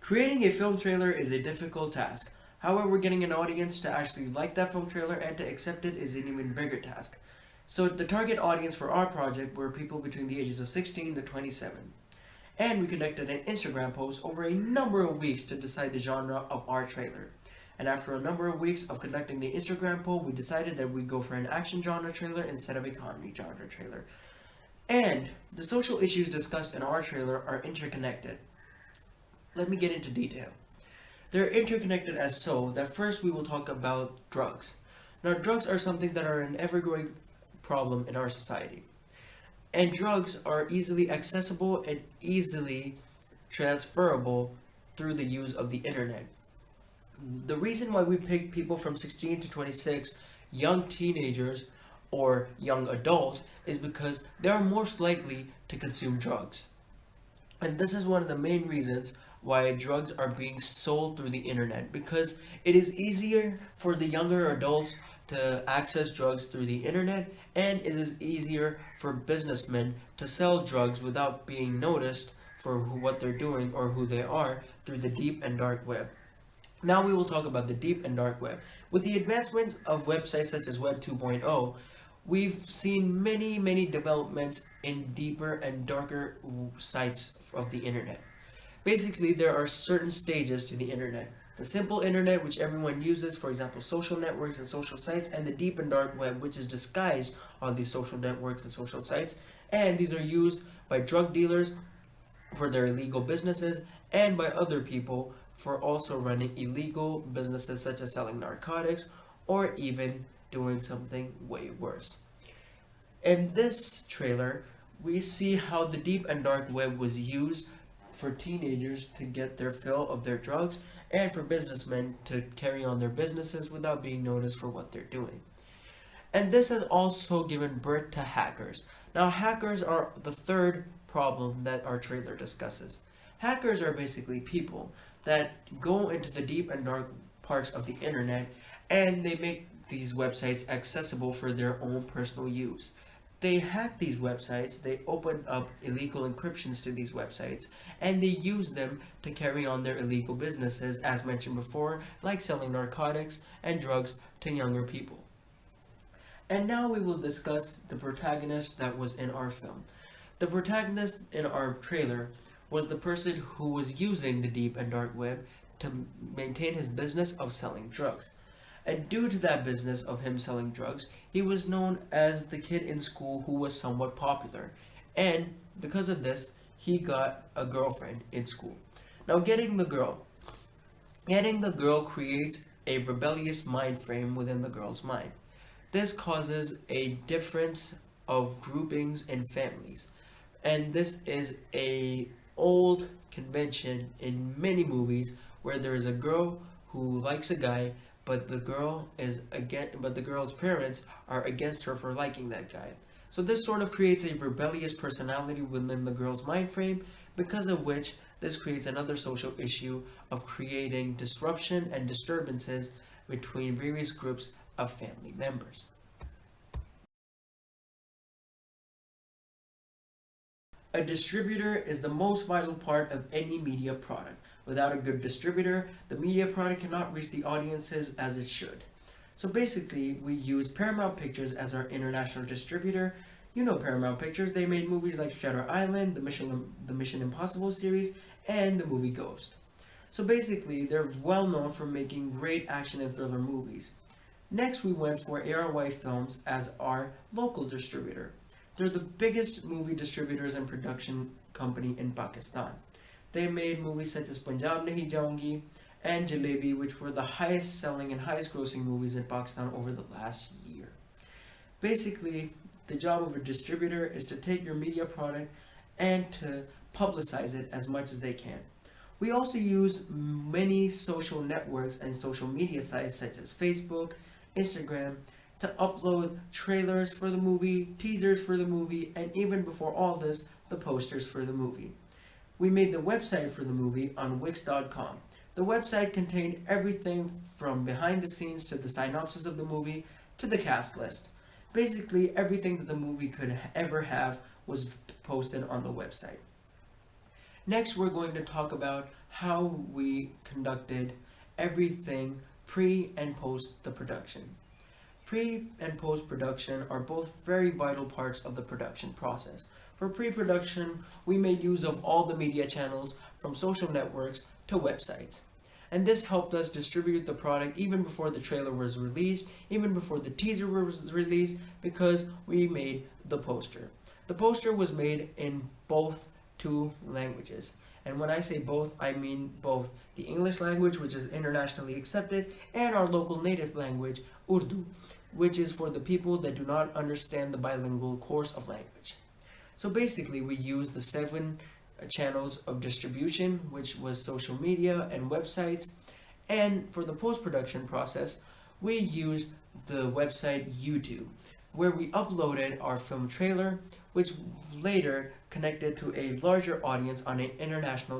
Creating a film trailer is a difficult task. However, getting an audience to actually like that film trailer and to accept it is an even bigger task. So, the target audience for our project were people between the ages of 16 to 27. And we conducted an Instagram post over a number of weeks to decide the genre of our trailer. And after a number of weeks of conducting the Instagram poll, we decided that we'd go for an action genre trailer instead of a comedy genre trailer. And the social issues discussed in our trailer are interconnected. Let me get into detail. They're interconnected as so that first we will talk about drugs. Now, drugs are something that are an ever growing problem in our society. And drugs are easily accessible and easily transferable through the use of the internet. The reason why we pick people from 16 to 26, young teenagers or young adults, is because they are most likely to consume drugs. And this is one of the main reasons why drugs are being sold through the internet, because it is easier for the younger adults to access drugs through the internet, and it is easier for businessmen to sell drugs without being noticed for what they're doing or who they are through the deep and dark web. Now we will talk about the deep and dark web. With the advancement of websites such as Web 2.0, we've seen many developments in deeper and darker sites of the internet. Basically, there are certain stages to the internet. The simple internet, which everyone uses, for example, social networks and social sites, and the deep and dark web, which is disguised on these social networks and social sites. And these are used by drug dealers for their illegal businesses and by other people for also running illegal businesses such as selling narcotics or even doing something way worse. In this trailer, we see how the deep and dark web was used for teenagers to get their fill of their drugs and for businessmen to carry on their businesses without being noticed for what they're doing. And this has also given birth to hackers. Now, hackers are the third problem that our trailer discusses. Hackers are basically people that go into the deep and dark parts of the internet and they make these websites accessible for their own personal use. They hack these websites, they open up illegal encryptions to these websites, and they use them to carry on their illegal businesses, as mentioned before, like selling narcotics and drugs to younger people. And now we will discuss the protagonist that was in our film. The protagonist in our trailer was the person who was using the deep and dark web to maintain his business of selling drugs. And due to that business of him selling drugs, he was known as the kid in school who was somewhat popular. And because of this, he got a girlfriend in school. Now, getting the girl creates a rebellious mind frame within the girl's mind. This causes a difference of groupings in families. And this is a old convention in many movies where there is a girl who likes a guy, but the girl's parents are against her for liking that guy. So this sort of creates a rebellious personality within the girl's mind frame, because of which this creates another social issue of creating disruption and disturbances between various groups of family members. A distributor is the most vital part of any media product. Without a good distributor, the media product cannot reach the audiences as it should. So basically, we use Paramount Pictures as our international distributor. You know Paramount Pictures, they made movies like Shutter Island, the Mission Impossible series, and the movie Ghost. So basically, they're well known for making great action and thriller movies. Next, we went for ARY Films as our local distributor. They're the biggest movie distributors and production company in Pakistan. They made movies such as Punjab Nahi Jaungi and Jalebi, which were the highest selling and highest grossing movies in Pakistan over the last year. Basically, the job of a distributor is to take your media product and to publicize it as much as they can. We also use many social networks and social media sites such as Facebook, Instagram, to upload trailers for the movie, teasers for the movie, and even before all this, the posters for the movie. We made the website for the movie on Wix.com. The website contained everything from behind the scenes to the synopsis of the movie to the cast list. Basically, everything that the movie could ever have was posted on the website. Next, we're going to talk about how we conducted everything pre and post the production. Pre and post production are both very vital parts of the production process. For pre production, we made use of all the media channels from social networks to websites. And this helped us distribute the product even before the trailer was released, even before the teaser was released, because we made the poster. The poster was made in both two languages. And when I say both, I mean both the English language, which is internationally accepted, and our local native language, Urdu, which is for the people that do not understand the bilingual course of language. So basically, we use the 7 channels of distribution, which was social media and websites. And for the post-production process, we used the website YouTube, where we uploaded our film trailer, which later connected to a larger audience on an international